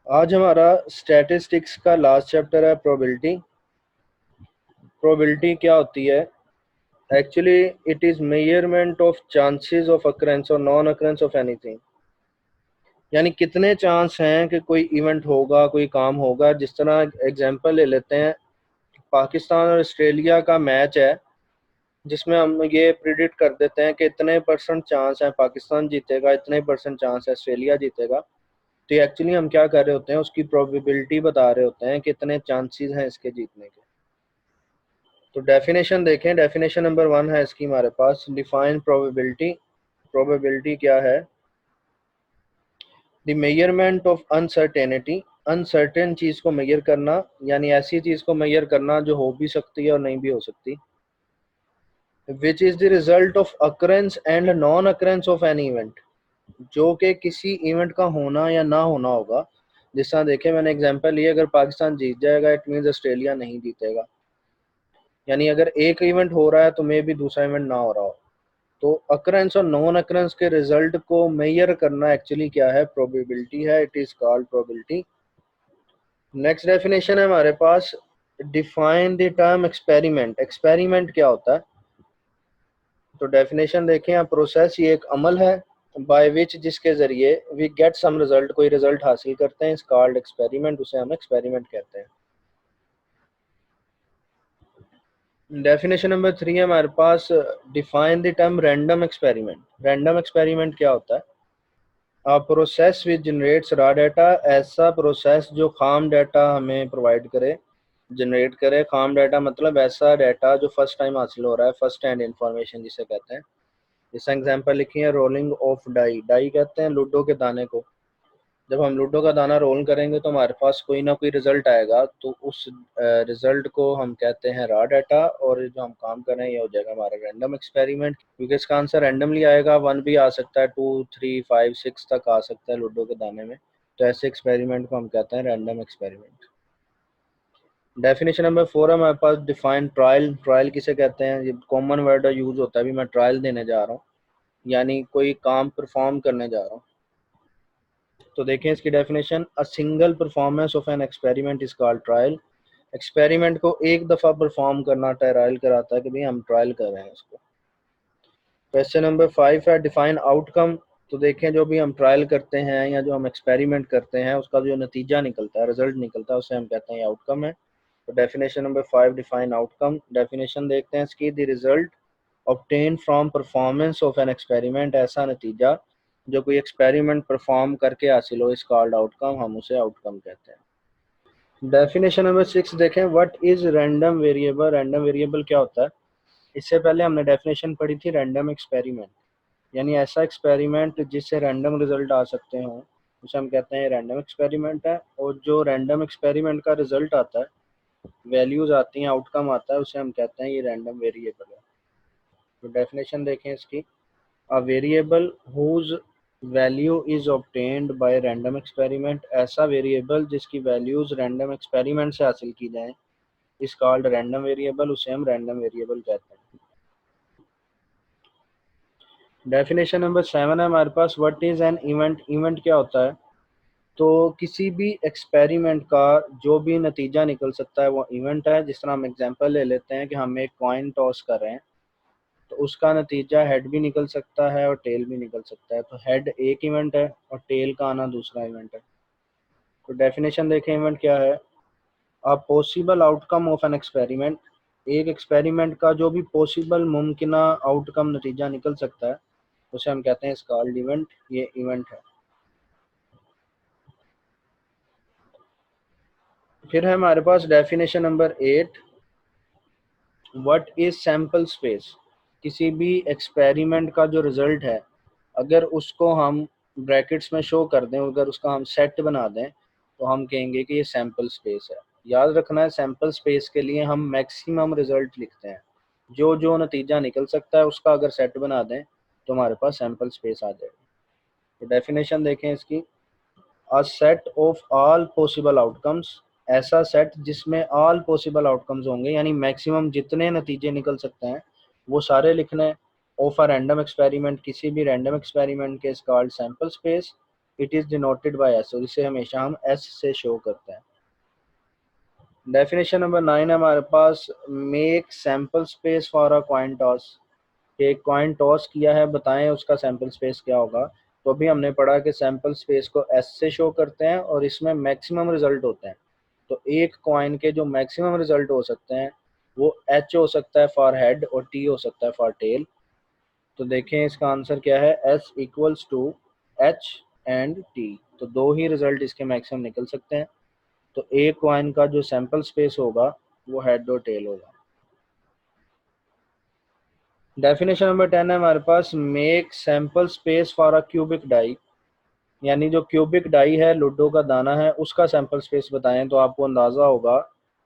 आज हमारा स्टैटिस्टिक्स का लास्ट चैप्टर है प्रोबेबिलिटी। प्रोबेबिलिटी क्या होती है? Actually it is measurement of chances of occurrence और नॉन अकरेंस ऑफ एनीथिंग। यानी कितने चांस हैं कि कोई इवेंट होगा, कोई काम होगा। जिस तरह एग्जांपल ले लेते हैं, पाकिस्तान और ऑस्ट्रेलिया का मैच है जिसमें हम ये प्रिडिक्ट कर देते हैं कि इतने परसेंट चांस है पाकिस्तान जीतेगा, इतने परसेंट चांस है ऑस्ट्रेलिया जीतेगा। तो एक्चुअली हम क्या कर रहे होते हैं, उसकी प्रोबेबिलिटी बता रहे होते हैं कि कितने चांसेस हैं इसके जीतने के। तो डेफिनेशन देखें, डेफिनेशन नंबर 1 है इसकी हमारे पास, डिफाइन प्रोबेबिलिटी। प्रोबेबिलिटी क्या है? The measurement of uncertainty. Uncertain चीज को मेजर करना, यानी ऐसी चीज को मेजर करना जो हो भी सकती है और नहीं भी हो सकती। Which is the result of occurrence and non occurrence of any event. जो कि किसी इवेंट का होना या ना होना होगा। जिस तरह देखें, मैंने एग्जांपल लिया, अगर पाकिस्तान जीत जाएगा इट मीन्स ऑस्ट्रेलिया नहीं जीतेगा। यानी अगर एक इवेंट हो रहा है तो मे भी दूसरा इवेंट ना हो रहा हो। तो अकरेंस और नॉन अकरेंस के रिजल्ट को मेजर करना एक्चुअली क्या है? प्रोबेबिलिटी है। It is called probability. Next definition है हमारे पास, define the term experiment. Experiment क्या होता है? तो डेफिनेशन देखें, आप प्रोसेस, ये एक अमल है बाय विच, जिसके जरिए वी गेट सम रिजल्ट, कोई रिजल्ट हासिल करते हैं, इस कॉल्ड एक्सपेरिमेंट, उसे हम एक्सपेरिमेंट कहते हैं। डेफिनेशन नंबर 3 है हमारे पास, define the term random experiment. Random experiment क्या होता है? Process which generates raw data. ऐसा प्रोसेस जो खाम डाटा हमें प्रोवाइड करे, जनरेट करे। खाम डाटा मतलब ऐसा डाटा जो फर्स्ट टाइम हासिल हो रहा है, फर्स्ट हैंड इंफॉर्मेशन जिसे कहते हैं। जैसे एग्जांपल लिखी है, रोलिंग ऑफ डाई। डाई कहते हैं लूडो के दाने को। जब हम लूडो का दाना रोल करेंगे तो हमारे पास कोई ना कोई रिजल्ट आएगा, तो उस रिजल्ट को हम कहते हैं रॉ डाटा। और जो हम काम कर रहे हैं ये हो जाएगा हमारा रैंडम एक्सपेरिमेंट, क्योंकि इसका आंसर रैंडमली आएगा। 1 भी आ सकता है, 2, 3, 5, 6 तक आ सकता है लूडो के दाने में। तो ऐसे एक्सपेरिमेंट को हम कहते हैं रैंडम एक्सपेरिमेंट। डेफिनेशन नंबर 4 है हमारे पास, डिफाइन ट्रायल। ट्रायल किसे कहते हैं? ये कॉमन वर्ड यूज होता है, अभी मैं ट्रायल देने जा रहा हूँ, यानी कोई काम परफॉर्म करने जा रहा हूँ। तो देखें इसकी definition, a single performance of an experiment is called trial. Experiment को एक दफ़ा परफॉर्म करना ट्रायल कराता है कि भाई हम ट्रायल कर रहे हैं इसको। क्वेश्चन नंबर 5 है, डिफाइन आउटकम। तो देखें, जो भी हम ट्रायल करते हैं या जो हम एक्सपेरिमेंट करते हैं उसका जो नतीजा निकलता है, रिजल्ट निकलता है, उसे हम कहते हैं आउटकम है। तो definition number 5, define outcome. Definition देखते हैं इसकी, the result obtain from performance of an experiment. ऐसा नतीजा जो कोई एक्सपेरिमेंट परफॉर्म करके हासिल हो, इस कॉल्ड आउटकम, हम उसे आउटकम कहते हैं। डेफिनेशन नंबर 6 देखें, what is random variable. Random variable क्या होता है? इससे पहले हमने डेफिनेशन पढ़ी थी रैंडम एक्सपेरिमेंट, यानी ऐसा एक्सपेरिमेंट जिससे रैंडम रिजल्ट आ सकते हों, उसे हम कहते हैं रैंडम एक्सपेरिमेंट है। और जो रैंडम एक्सपेरिमेंट का रिजल्ट आता है, वैल्यूज आती हैं, आउटकम आता है, उसे हम कहते हैं ये रैंडम वेरिएबल है। तो डेफिनेशन देखें इसकी, a variable whose value is obtained by random experiment. ऐसा वेरिएबल जिसकी वैल्यूज रैंडम एक्सपेरिमेंट से हासिल की जाएं, इस कॉल्ड रैंडम वेरिएबल, उसे हम रैंडम वेरिएबल कहते हैं। डेफिनेशन नंबर 7 है हमारे पास, what is an event. Event क्या होता है? तो किसी भी एक्सपेरिमेंट का जो भी नतीजा निकल सकता है वो इवेंट है। जिस तरह हम एग्जांपल ले लेते हैं कि हम एक कॉइन टॉस कर रहे हैं, तो उसका नतीजा हेड भी निकल सकता है और टेल भी निकल सकता है। तो हेड एक इवेंट है और टेल का आना दूसरा इवेंट है। तो डेफिनेशन देखें, इवेंट क्या है? A possible outcome of an experiment. एक एक्सपेरिमेंट का जो भी पॉसिबल मुमकिना आउटकम नतीजा निकल सकता है, उसे हम कहते हैं इस कॉल्ड इवेंट, ये इवेंट है। फिर है हमारे पास definition number 8, what is sample space. किसी भी एक्सपेरिमेंट का जो रिजल्ट है, अगर उसको हम ब्रैकेट्स में शो कर दें, अगर उसका हम सेट बना दें, तो हम कहेंगे कि ये सैम्पल स्पेस है। याद रखना है, सैम्पल स्पेस के लिए हम मैक्सिमम रिजल्ट लिखते हैं। जो जो नतीजा निकल सकता है उसका अगर सेट बना दें तो हमारे पास सैम्पल स्पेस आ जाएगी। तो डेफिनेशन देखें इसकी, a set of all possible outcomes. ऐसा सेट जिसमें ऑल पॉसिबल आउटकम्स होंगे, यानी मैक्सिमम जितने नतीजे निकल सकते हैं वो सारे लिखने। ऑफ अ रैंडम एक्सपेरिमेंट, किसी भी रैंडम एक्सपेरिमेंट के, is called sample space. It is denoted by S, और इसे हमेशा हम एस से शो करते हैं। डेफिनेशन नंबर 9 है हमारे पास, make sample space for a coin toss. एक कॉइन टॉस किया है, बताएं उसका सैंपल स्पेस क्या होगा। तो अभी हमने पढ़ा कि सैंपल स्पेस को एस से शो करते हैं और इसमें मैक्सिमम रिजल्ट होते हैं। तो एक कॉइन के जो मैक्सिमम रिजल्ट हो सकते हैं वो एच हो सकता है फॉर हेड और टी हो सकता है फॉर टेल। तो देखें इसका आंसर क्या है, S equals to H and T. तो दो ही रिजल्ट इसके मैक्सिमम निकल सकते हैं। तो एक कॉइन का जो सैंपल स्पेस होगा वो हेड और टेल होगा। डेफिनेशन नंबर 10 है हमारे पास, make sample space for a cubic die. यानी जो क्यूबिक डाई है, लूडो का दाना है, उसका सैंपल स्पेस बताएं। तो आपको अंदाज़ा होगा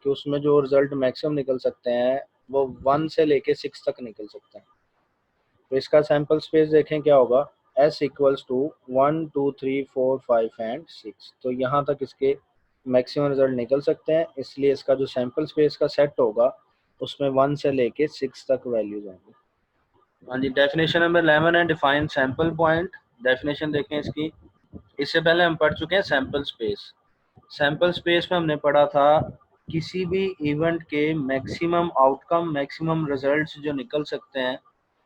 कि उसमें जो रिजल्ट मैक्सिमम निकल सकते हैं वो 1 से लेके 6 तक निकल सकते हैं। तो इसका सैंपल स्पेस देखें क्या होगा, एस इक्वल्स टू 1 2 3 4 5 एंड 6। तो यहाँ तक इसके मैक्सिमम रिजल्ट निकल सकते हैं, इसलिए इसका जो सैंपल स्पेस का सेट होगा उसमें 1 से लेके 6 तक वैल्यूज होंगी। हाँ जी, डेफिनेशन नंबर 11 है, डिफाइन सैंपल पॉइंट। डेफिनेशन देखें इसकी। इससे पहले हम पढ़ चुके हैं सैंपल स्पेस। सैंपल स्पेस में हमने पढ़ा था किसी भी इवेंट के मैक्सिमम आउटकम, मैक्सिमम रिजल्ट्स जो निकल सकते हैं,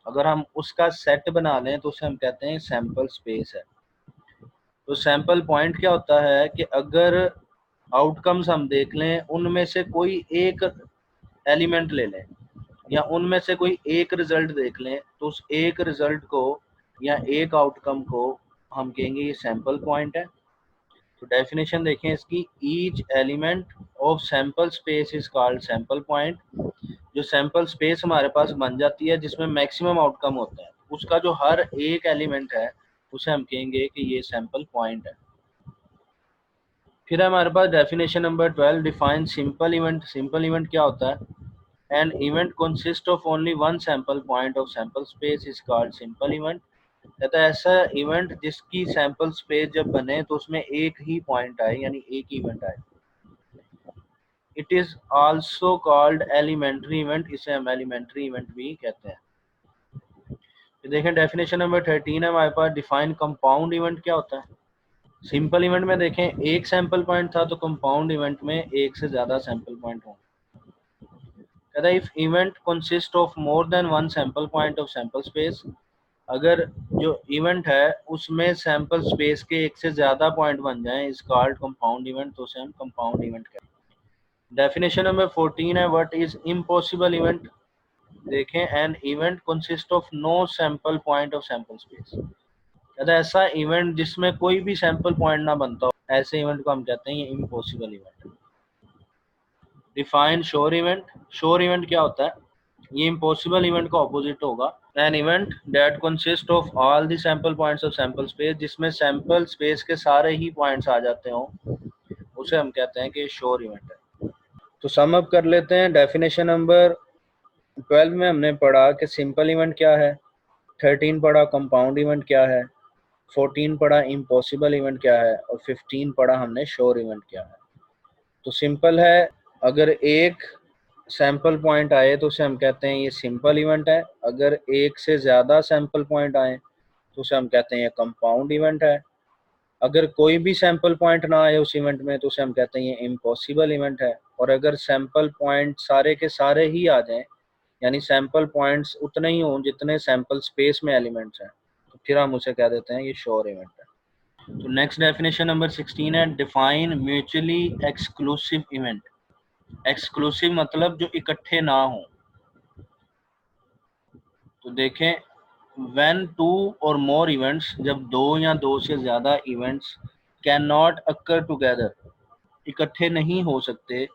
अगर हम उसका सेट बना लें तो उसे हम कहते हैं सैंपल स्पेस है। तो सैंपल पॉइंट क्या होता है कि अगर आउटकम्स हम देख लें, उनमें से कोई एक एलिमेंट ले लें या उनमें से कोई एक रिजल्ट देख लें, तो उस एक रिजल्ट को या एक आउटकम को हम कहेंगे ये सैंपल पॉइंट है। तो डेफिनेशन देखें इसकी, each element of sample space is called sample point. जो सैंपल स्पेस हमारे पास बन जाती है जिसमें मैक्सिमम आउटकम होता है, उसका जो हर एक एलिमेंट है उसे हम कहेंगे कि ये सैंपल पॉइंट है। फिर हमारे पास definition number 12, define simple event. Simple event क्या होता है, an event consist of only one sample point of sample space is called simple event. कहता है ऐसा इवेंट जिसकी सैंपल स्पेस जब बने तो उसमें एक ही पॉइंट आए, यानी एक इवेंट आए। It is also called elementary event, इसे हम एलिमेंट्री इवेंट भी कहते हैं। तो देखें डेफिनेशन नंबर 13 है हमारे पास, डिफाइन कंपाउंड इवेंट क्या होता है। सिंपल इवेंट में देखें एक सैंपल पॉइंट था, तो कंपाउंड इवेंट में एक से ज्यादा सैंपल पॉइंट होंगे। कहता है if event consist of more than one sample point of sample space, अगर जो इवेंट है उसमें सैंपल स्पेस के एक से ज्यादा पॉइंट बन जाएं, इज कॉल्ड कंपाउंड इवेंट, तो उसे हम कंपाउंड इवेंट कहते हैं। डेफिनेशन नंबर 14 है, व्हाट इज इम्पॉसिबल इवेंट। देखें an event consist of no sample point of sample space. कहता है ऐसा इवेंट जिसमें कोई भी सैंपल पॉइंट ना बनता हो, ऐसे इवेंट को हम कहते हैं ये impossible event. Define sure event. Sure event क्या होता है, ये इम्पॉसिबल इवेंट का ऑपोजिट होगा। An event that consist of all the sample points of sample space, जिसमें सैंपल स्पेस के सारे ही पॉइंट्स आ जाते हो, उसे हम कहते हैं कि श्योर इवेंट है। तो सम अप कर लेते हैं। डेफिनेशन नंबर 12 में हमने पढ़ा कि सिंपल इवेंट क्या है, 13 पढ़ा कंपाउंड इवेंट क्या है, 14 पढ़ा इम्पॉसिबल इवेंट क्या है, और 15 पढ़ा हमने श्योर इवेंट क्या है। तो सिंपल है, अगर एक सैंपल पॉइंट आए तो उसे हम कहते हैं ये सिंपल इवेंट है। अगर एक से ज़्यादा सैंपल पॉइंट आए तो उसे हम कहते हैं ये कंपाउंड इवेंट है। अगर कोई भी सैंपल पॉइंट ना आए उस इवेंट में तो उसे हम कहते हैं ये इम्पॉसिबल इवेंट है। और अगर सैंपल पॉइंट सारे के सारे ही आ जाएं, यानी सैंपल पॉइंट्स उतने ही हों जितने सैंपल स्पेस में एलिमेंट्स हैं, तो फिर हम उसे कह देते हैं ये श्योर इवेंट है। तो नेक्स्ट डेफिनेशन नंबर 16 है, define mutually exclusive event. Exclusive मतलब जो इकट्ठे ना हो। तो देखें व्हेन टू और मोर इवेंट्स, जब दो या दो से ज्यादा events can not occur together, इकट्ठे नहीं हो सकते,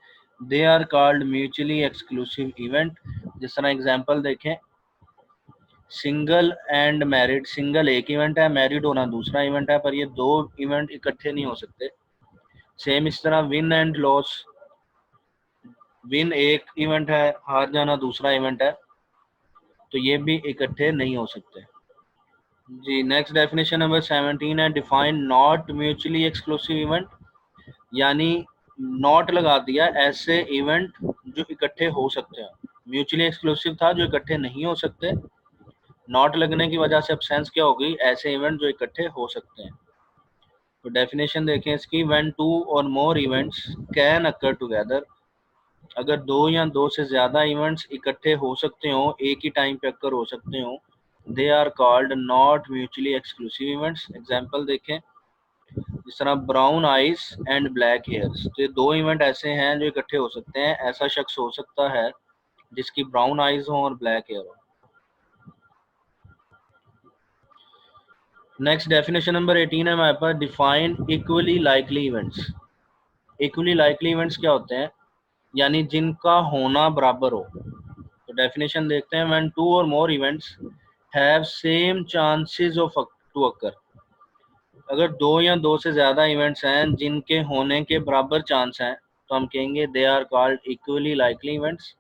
they are called mutually exclusive event. जिस तरह एग्जांपल देखें, सिंगल एंड मैरिड। सिंगल एक इवेंट है, मैरिड होना दूसरा इवेंट है, पर ये दो इवेंट इकट्ठे नहीं हो सकते। सेम इस तरह विन एंड लॉस, विन एक इवेंट है, हार जाना दूसरा इवेंट है, तो ये भी इकट्ठे नहीं हो सकते जी। नेक्स्ट डेफिनेशन नंबर 17 है, define not mutually exclusive event. यानी नॉट लगा दिया ऐसे इवेंट जो इकट्ठे हो सकते हैं। म्यूचुअली एक्सक्लूसिव था जो इकट्ठे नहीं हो सकते, नॉट लगने की वजह से अब सेंस क्या होगी, ऐसे इवेंट जो इकट्ठे हो सकते हैं। तो डेफिनेशन देखें इसकी, व्हेन टू और more events can occur together, अगर दो या दो से ज़्यादा इवेंट्स इकट्ठे हो सकते हो, एक ही टाइम पे अकर हो सकते हो, they are called not mutually exclusive events. Example देखें, जिस तरह brown eyes and black hairs, तो ये दो इवेंट ऐसे हैं जो इकट्ठे हो सकते हैं। ऐसा शख्स हो सकता है जिसकी ब्राउन आइज हो और ब्लैक हेयर हो। नेक्स्ट डेफिनेशन नंबर 18 है हमारे पास, define equally likely events. Equally likely events क्या होते हैं, यानी जिनका होना बराबर हो। तो डेफिनेशन देखते हैं, व्हेन टू और more events have same chances of to occur, अगर दो या दो से ज़्यादा इवेंट्स हैं जिनके होने के बराबर चांस हैं, तो हम कहेंगे they are called equally likely events.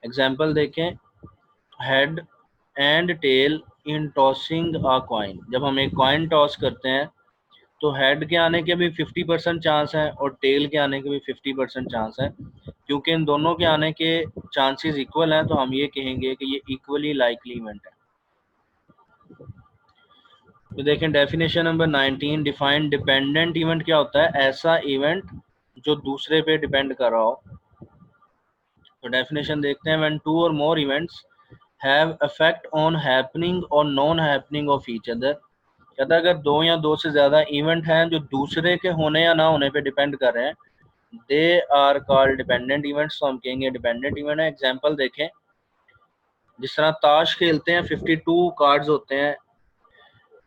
Example देखें, head and tail in tossing a coin, जब हम एक कॉइन टॉस करते हैं तो हेड के आने के भी 50% चांस है और टेल के आने के भी 50% चांस है। क्योंकि इन दोनों के आने के चांसेस इक्वल हैं, तो हम ये कहेंगे कि ये इक्वली लाइकली इवेंट है। तो देखें definition number 19, define dependent event क्या होता है, ऐसा इवेंट जो दूसरे पे डिपेंड कर रहा हो। तो डेफिनेशन देखते हैं, व्हेन टू और more events have effect on happening और non happening of each other, कहता है अगर दो या दो से ज़्यादा इवेंट हैं जो दूसरे के होने या ना होने पे डिपेंड कर रहे हैं, they are called dependent events, तो हम कहेंगे डिपेंडेंट इवेंट है। एग्जांपल देखें, जिस तरह ताश खेलते हैं 52 कार्ड्स होते हैं,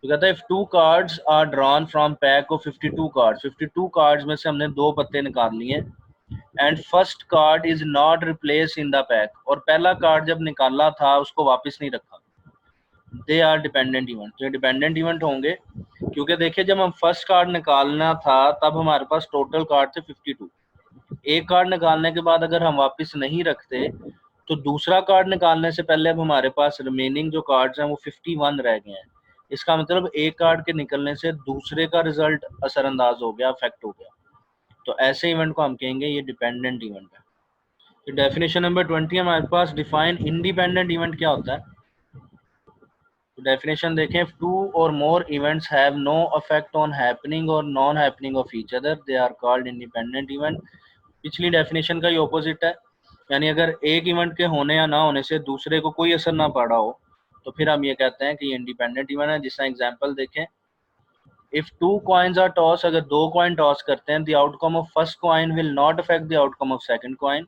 तो कहता है if two cards are drawn from pack of 52 cards, 52 cards में से हमने दो पत्ते निकाल लिए, and first card is not replace in the pack, और पहला कार्ड जब निकाला था उसको वापस नहीं रखा, दे आर डिपेंडेंट इवेंट। तो ये डिपेंडेंट इवेंट होंगे, क्योंकि देखिए जब हम फर्स्ट कार्ड निकालना था तब हमारे पास टोटल कार्ड थे 52, एक कार्ड निकालने के बाद अगर हम वापस नहीं रखते तो दूसरा कार्ड निकालने से पहले अब हमारे पास रिमेनिंग जो कार्ड्स हैं वो 51 रह गए हैं। इसका मतलब एक कार्ड के निकलने से दूसरे का रिजल्ट असरअंदाज हो गया, अफेक्ट हो गया। तो ऐसे इवेंट को हम कहेंगे ये डिपेंडेंट इवेंट है। तो डेफिनेशन नंबर 20 हमारे पास, डिफाइन इंडिपेंडेंट इवेंट क्या होता है। तो डेफिनेशन देखें, टू और more events have no affect on happening और non happening of each other, they are called independent event. पिछली डेफिनेशन का ही ऑपोजिट है, यानी अगर एक इवेंट के होने या ना होने से दूसरे को कोई असर ना पड़ा हो तो फिर हम ये कहते हैं कि ये इंडिपेंडेंट इवेंट है। जिसका एग्जांपल देखें, if two coins are toss, अगर दो कॉइन टॉस करते हैं, the outcome of first coin will not affect the outcome of second coin,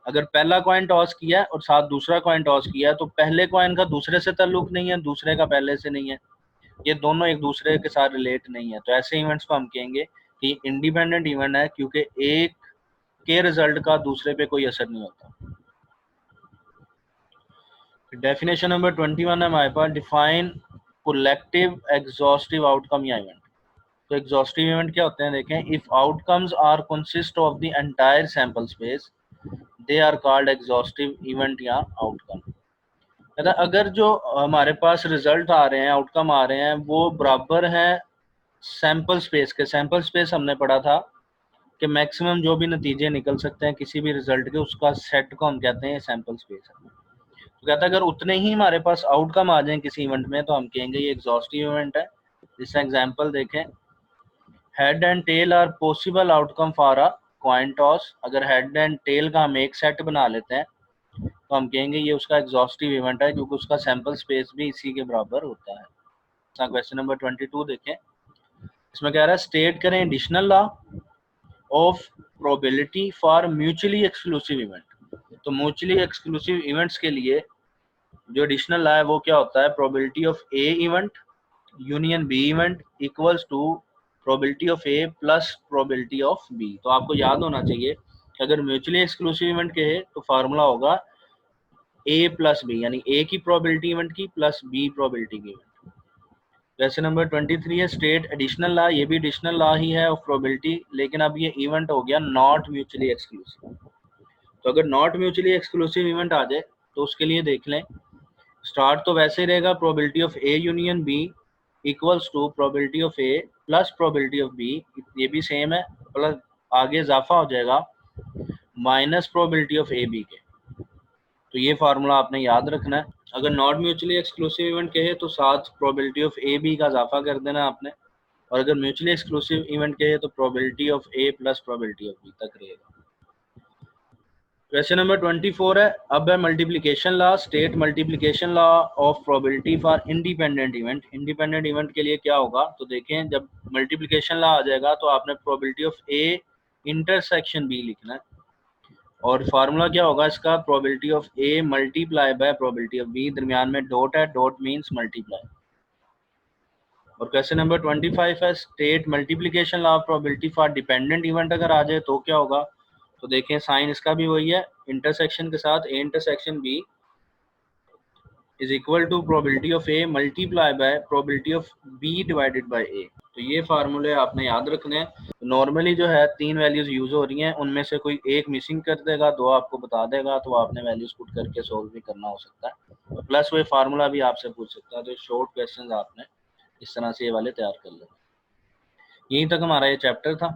अगर पहला कॉइन टॉस किया और साथ दूसरा कॉइन टॉस किया तो पहले कॉइन का दूसरे से ताल्लुक नहीं है, दूसरे का पहले से नहीं है, ये दोनों एक दूसरे के साथ रिलेट नहीं है। तो ऐसे इवेंट्स को हम कहेंगे कि इंडिपेंडेंट इवेंट है, क्योंकि एक के रिजल्ट का दूसरे पे कोई असर नहीं होता। डेफिनेशन नंबर 21 है हमारे पास, डिफाइन कलेक्टिव एग्जॉस्टिव आउटकम या इवेंट। तो एग्जॉस्टिव इवेंट क्या होते हैं देखें, if outcomes are consist of the entire sample space, they are called exhaustive event या आउटकम। कहता अगर जो हमारे पास रिजल्ट आ रहे हैं, आउटकम आ रहे हैं, वो बराबर हैं सैंपल स्पेस के। सैंपल स्पेस हमने पढ़ा था कि मैक्सिमम जो भी नतीजे निकल सकते हैं किसी भी रिजल्ट के, उसका सेट को हम कहते हैं सैंपल स्पेस है। तो कहता है अगर उतने ही हमारे पास आउटकम आ जाएं किसी इवेंट में तो हम कहेंगे ये एग्जॉस्टिव इवेंट है। जिसका एग्जांपल देखें, head and tail are possible outcome for a coin toss, अगर हेड एंड टेल का हम एक सेट बना लेते हैं तो हम कहेंगे ये उसका एग्जॉस्टिव इवेंट है, क्योंकि उसका सैंपल स्पेस भी इसी के बराबर होता है। क्वेश्चन नंबर 22 देखें, इसमें कह रहा है स्टेट करें additional law of probability for mutually exclusive event. तो म्यूचुअली एक्सक्लूसिव इवेंट्स के लिए जो एडिशनल लॉ है वो क्या होता है, probability of A event union B event equals to probability of A plus probability of B. तो आपको याद होना चाहिए कि अगर म्यूचुअली एक्सक्लूसिव इवेंट के है तो फार्मूला होगा ए प्लस बी, यानी ए की प्रोबेबिलिटी इवेंट की प्लस बी प्रोबेबिलिटी की इवेंट। क्वेश्चन नंबर 23 है स्टेट एडिशनल लॉ, ये भी एडिशनल लॉ ही है ऑफ प्रोबेबिलिटी, लेकिन अब ये इवेंट हो गया नॉट म्यूचुअली एक्सक्लूसिव। तो अगर नॉट म्यूचुअली एक्सक्लूसिव इवेंट आ जाए तो उसके लिए देख लें, स्टार्ट तो वैसे ही रहेगा probability of A union B equals to probability of A plus probability of B, ये भी सेम है, प्लस आगे इजाफा हो जाएगा minus probability of A B के। तो ये फार्मूला आपने याद रखना है। अगर नॉट म्यूचुअली एक्सक्लूसिव इवेंट कहे तो साथ प्रोबेबिलिटी ऑफ ए बी का इजाफा कर देना आपने, और अगर म्यूचुअली एक्सक्लूसिव इवेंट कहे तो probability of A plus probability of B तक रहेगा। क्वेश्चन नंबर 24 है, अब है multiplication law. State multiplication law of probability for independent event. Independent event के लिए क्या होगा, तो देखें जब मल्टीप्लिकेशन लॉ आ जाएगा तो आपने probability of A intersection B लिखना है, और फार्मूला क्या होगा इसका, probability of A multiply by probability of B, दरमियान में डॉट है, डॉट मींस मल्टीप्लाई। और क्वेश्चन नंबर 25 है, state multiplication law of probability for dependent event अगर आ जाए तो क्या होगा, तो देखें साइन इसका भी वही है, इंटरसेक्शन के साथ A intersection B is equal to probability of A multiply by probability of B divided by A. तो ये फार्मूले आपने याद रखने हैं। नॉर्मली जो है 3 वैल्यूज यूज हो रही हैं, उनमें से कोई एक मिसिंग कर देगा, 2 आपको बता देगा, तो आपने वैल्यूज पुट करके सोल्व भी करना हो सकता है, तो प्लस वो फार्मूला भी आपसे पूछ सकता है। तो शॉर्ट क्वेश्चन आपने इस तरह से ये वाले तैयार कर लेना। यहीं तक हमारा ये चैप्टर था।